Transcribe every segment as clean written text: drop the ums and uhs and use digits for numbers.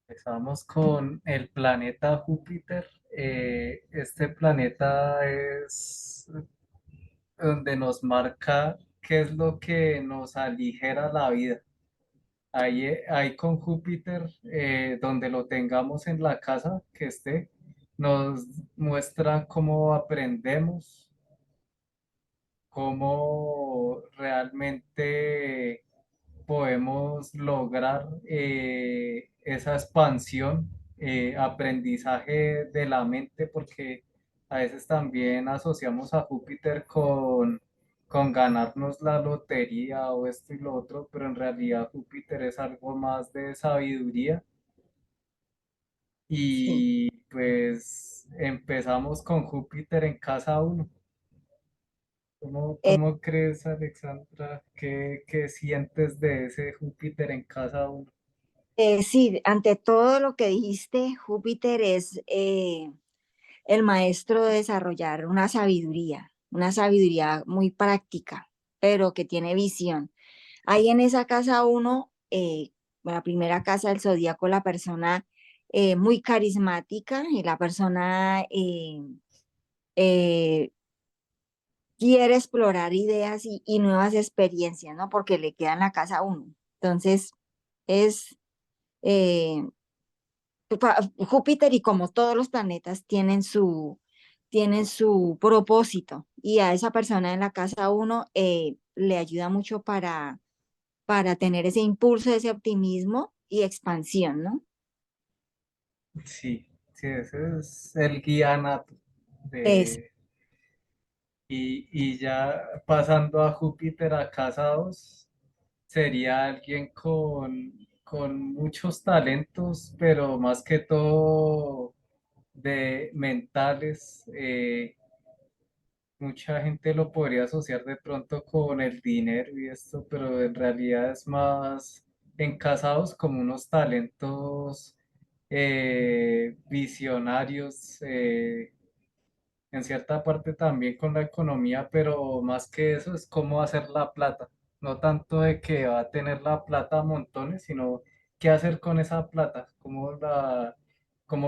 Empezamos con el planeta Júpiter. Este planeta es donde nos marca qué es lo que nos aligera la vida. Ahí con Júpiter, donde lo tengamos en la casa que esté, nos muestra cómo aprendemos, cómo realmente podemos lograr esa expansión, aprendizaje de la mente, porque a veces también asociamos a Júpiter con ganarnos la lotería o esto y lo otro, pero en realidad Júpiter es algo más de sabiduría Sí. y pues empezamos con Júpiter en casa uno. Eh, ¿Cómo crees, Alexandra? ¿Qué sientes de ese Júpiter en casa uno? sí, ante todo lo que dijiste, Júpiter es el maestro de desarrollar una sabiduría muy práctica, pero que tiene visión. Ahí en esa casa uno, la primera casa del zodíaco, la persona muy carismática y la persona eh, quiere explorar ideas y nuevas experiencias, ¿no? Porque le queda en la casa uno. Entonces, es eh, Júpiter y como todos los planetas tienen su propósito y a esa persona en la casa uno le ayuda mucho para tener ese impulso, ese optimismo y expansión, ¿no? Sí, sí, ese es el guía nato Es, de, y ya pasando a Júpiter a casa 2, sería alguien con muchos talentos, pero más que todo de mentales. Mucha gente lo podría asociar de pronto con el dinero y esto, pero en realidad es más encasados como unos talentos visionarios, en cierta parte también con la economía, pero más que eso es cómo hacer la plata. No tanto de que va a tener la plata a montones, sino qué hacer con esa plata, cómo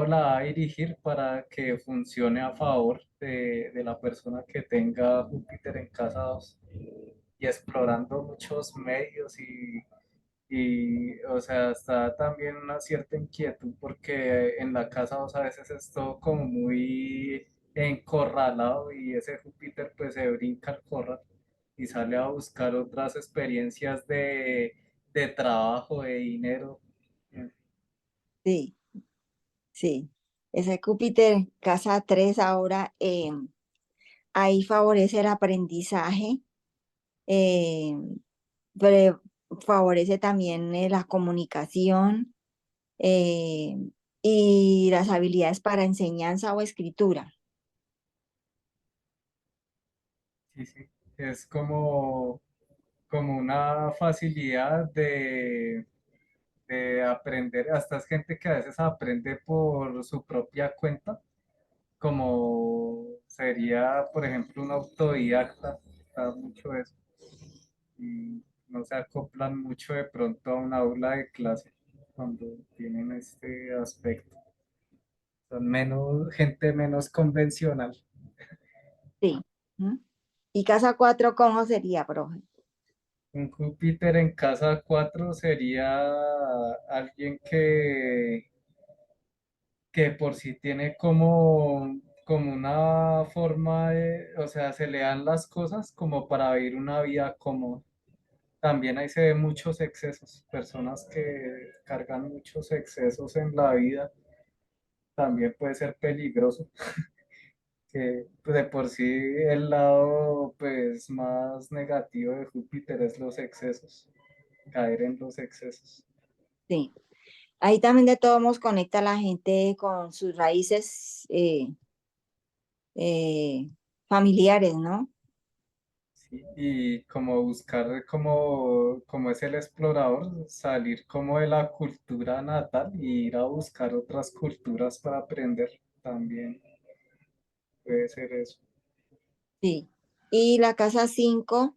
la va a dirigir para que funcione a favor de la persona que tenga Júpiter en casa 2 y explorando muchos medios o sea, está también una cierta inquietud porque en la casa 2 a veces es todo como muy encorralado y ese Júpiter pues se brinca el corral y sale a buscar otras experiencias de trabajo, de dinero. sí, sí. Ese Júpiter, casa 3 ahora, ahí favorece el aprendizaje, eh, pre- favorece también la comunicación eh, y las habilidades para enseñanza o escritura. Sí, sí. Es como una facilidad de aprender. Hasta es gente que a veces aprende por su propia cuenta, como sería, por ejemplo, un autodidacta. Está mucho eso. Y no se acoplan mucho de pronto a una aula de clase cuando tienen este aspecto. Son gente menos convencional. Sí. ¿Mm? ¿Y casa 4 cómo sería, profe? Un Júpiter en casa 4 sería alguien que por sí tiene como una forma o sea, se le dan las cosas como para vivir una vida cómoda. También ahí se ven muchos excesos, personas que cargan muchos excesos en la vida, también puede ser peligroso, que pues, de por sí el lado pues más negativo de Júpiter es los excesos, caer en los excesos. Sí. Ahí también de todos modos conecta a la gente con sus raíces eh, familiares, ¿no? Sí, y como buscar como es el explorador, salir como de la cultura natal y ir a buscar otras culturas para aprender también. puede ser eso. Sí. Y la casa 5,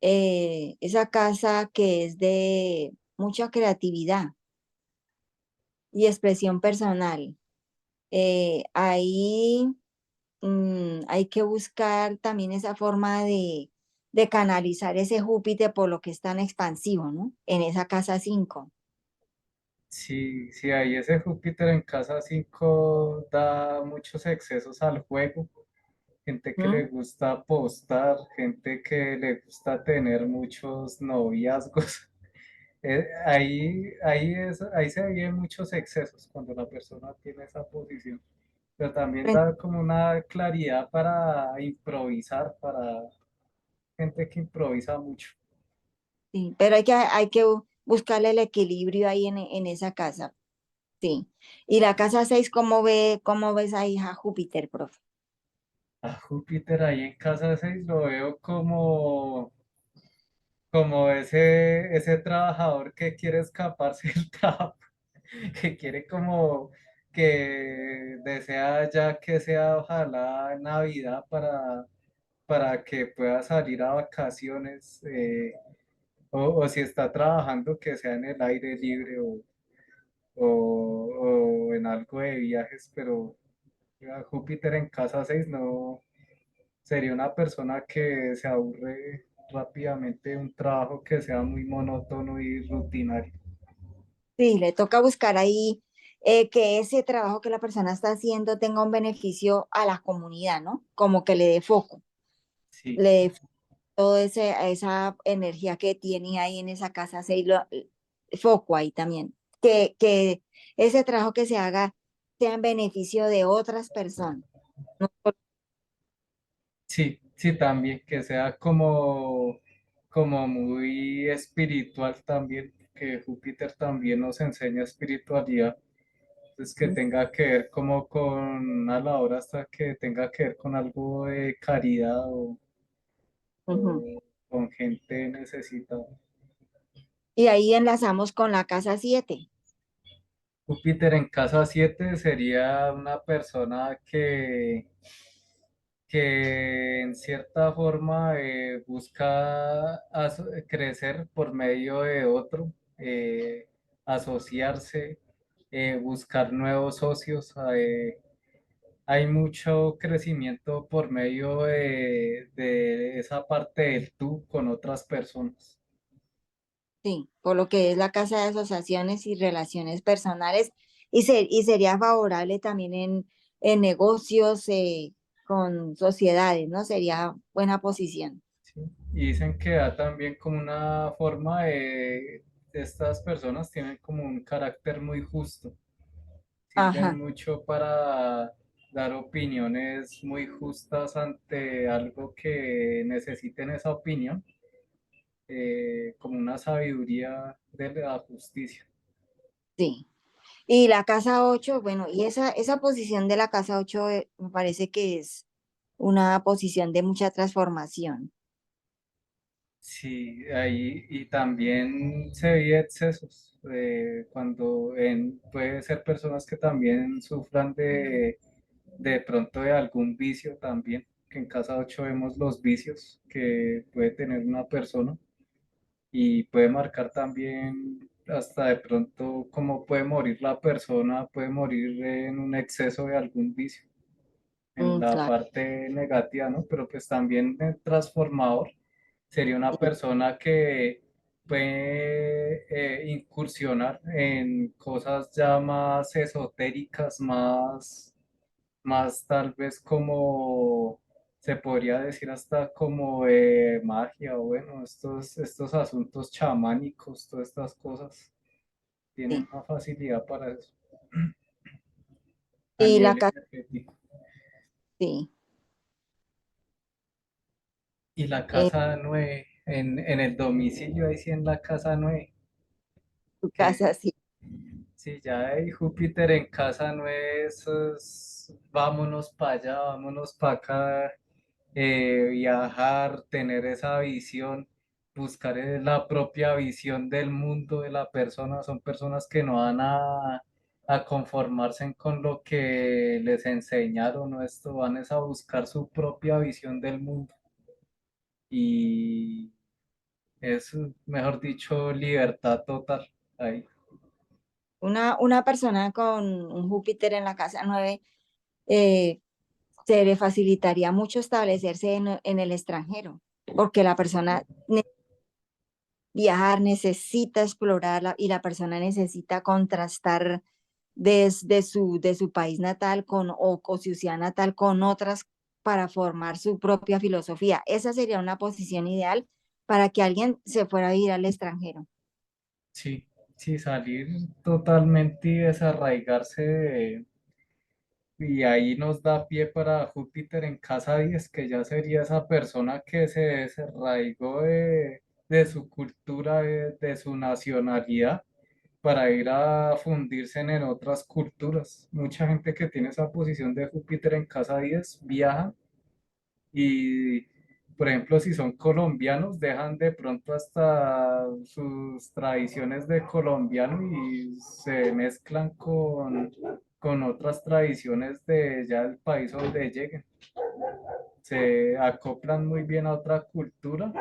esa casa que es de mucha creatividad y expresión personal. Ahí hay que buscar también esa forma de canalizar ese Júpiter por lo que es tan expansivo, ¿no? En esa casa 5. Sí, sí, ahí ese Júpiter en casa 5 da muchos excesos al juego, gente que le ¿Mm? gusta apostar, gente que le gusta tener muchos noviazgos. Ahí se ven muchos excesos cuando la persona tiene esa posición, pero también da como una claridad para improvisar, para gente que improvisa mucho. Sí, pero hay que buscarle el equilibrio ahí en esa casa. Sí. Y la casa 6, cómo ves ahí a Júpiter, profe? A Júpiter ahí en casa 6 lo veo como ese trabajador que quiere escaparse del trabajo, que quiere como que desea ya que sea ojalá Navidad para que pueda salir a vacaciones, o si está trabajando que sea en el aire libre o en algo de viajes, pero a Júpiter en casa 6 no sería una persona que se aburre rápidamente de un trabajo que sea muy monótono y rutinario. Sí, le toca buscar ahí que ese trabajo que la persona está haciendo tenga un beneficio a la comunidad, ¿no? Como que le dé foco, Sí, le dé toda esa energía que tiene ahí en esa casa, foco ahí también. Que ese trabajo que se haga sea en beneficio de otras personas. ¿No? sí, sí, también que sea como muy espiritual también, que Júpiter también nos enseña espiritualidad, pues que tenga que ver como con a la hora hasta que tenga que ver con algo de caridad Ujú. o con gente necesitada. Y ahí enlazamos con la casa 7. Júpiter en casa 7 sería una persona que en cierta forma busca crecer por medio de otro, asociarse, buscar nuevos socios. Hay mucho crecimiento por medio de esa parte del tú con otras personas. Sí, por lo que es la casa de asociaciones y relaciones personales y sería favorable también en negocios con sociedades, ¿no? Sería buena posición. ¿Sí? Y dicen que da también como una forma de estas personas tienen como un carácter muy justo, sirven Ajá, mucho para dar opiniones muy justas ante algo que necesiten esa opinión, como una sabiduría de la justicia. sí. Y la casa 8, bueno, y esa posición de la casa 8 me parece que es una posición de mucha transformación. Sí, ahí y también se ve excesos puede ser personas que también sufran de pronto de algún vicio también, que en casa 8 vemos los vicios que puede tener una persona y puede marcar también hasta de pronto cómo puede morir la persona, puede morir en un exceso de algún vicio, en la Claro, parte negativa, ¿no? Pero pues también el transformador sería una persona que puede incursionar en cosas ya más esotéricas, más tal vez como se podría decir hasta como de magia o bueno, estos asuntos chamánicos, todas estas cosas, tienen sí. una facilidad para eso a Y la nivel casa, energético. sí, Y la eh, casa 9 en el domicilio, ahí sí en la casa 9 tu que casa, sí, sí, ya hay Júpiter en casa 9 eso es, vámonos para allá, vámonos para acá, viajar, tener esa visión, buscar la propia visión del mundo de la persona. Son personas que no van a conformarse con lo que les enseñaron, ¿no? Esto van es a buscar su propia visión del mundo y es, mejor dicho, libertad total ahí. Una persona con un Júpiter en la casa 9 eh, se le facilitaría mucho establecerse en el extranjero, porque la persona viajar necesita explorar y la persona necesita contrastar de su país natal o su ciudad natal con otras para formar su propia filosofía. Esa sería una posición ideal para que alguien se fuera a vivir al extranjero. Sí, sí, salir totalmente y desarraigarse y ahí nos da pie para Júpiter en casa 10 que ya sería esa persona que se desarraigó de su cultura, de su nacionalidad, para ir a fundirse en otras culturas. Mucha gente que tiene esa posición de Júpiter en casa 10 viaja y, por ejemplo, si son colombianos, dejan de pronto hasta sus tradiciones de colombiano y se mezclan con otras tradiciones de ya del país donde lleguen. Se acoplan muy bien a otra cultura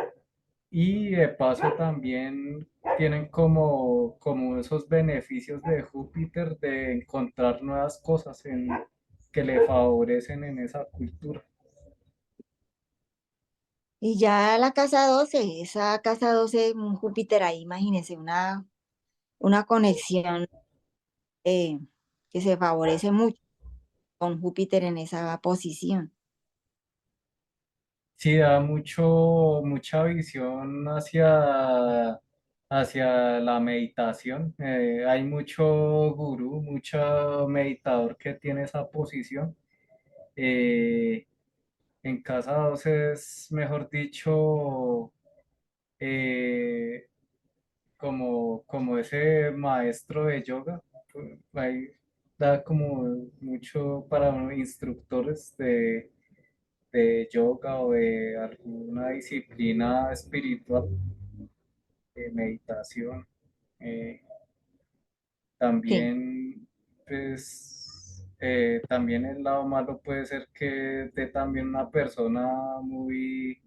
y de paso también tienen como esos beneficios de Júpiter de encontrar nuevas cosas que le favorecen en esa cultura. Y ya la casa 12 esa casa 12 un Júpiter ahí, imagínense, una conexión eh, que se favorece mucho con Júpiter en esa posición. Sí, da mucha visión hacia la meditación. Hay mucho gurú, mucho meditador que tiene esa posición. Eh, en casa 12 es, mejor dicho, eh, como ese maestro de yoga. Ahí da como mucho para instructores de yoga o de alguna disciplina espiritual, de meditación. Eh, Sí. también, pues, también el lado malo puede ser que esté también una persona muy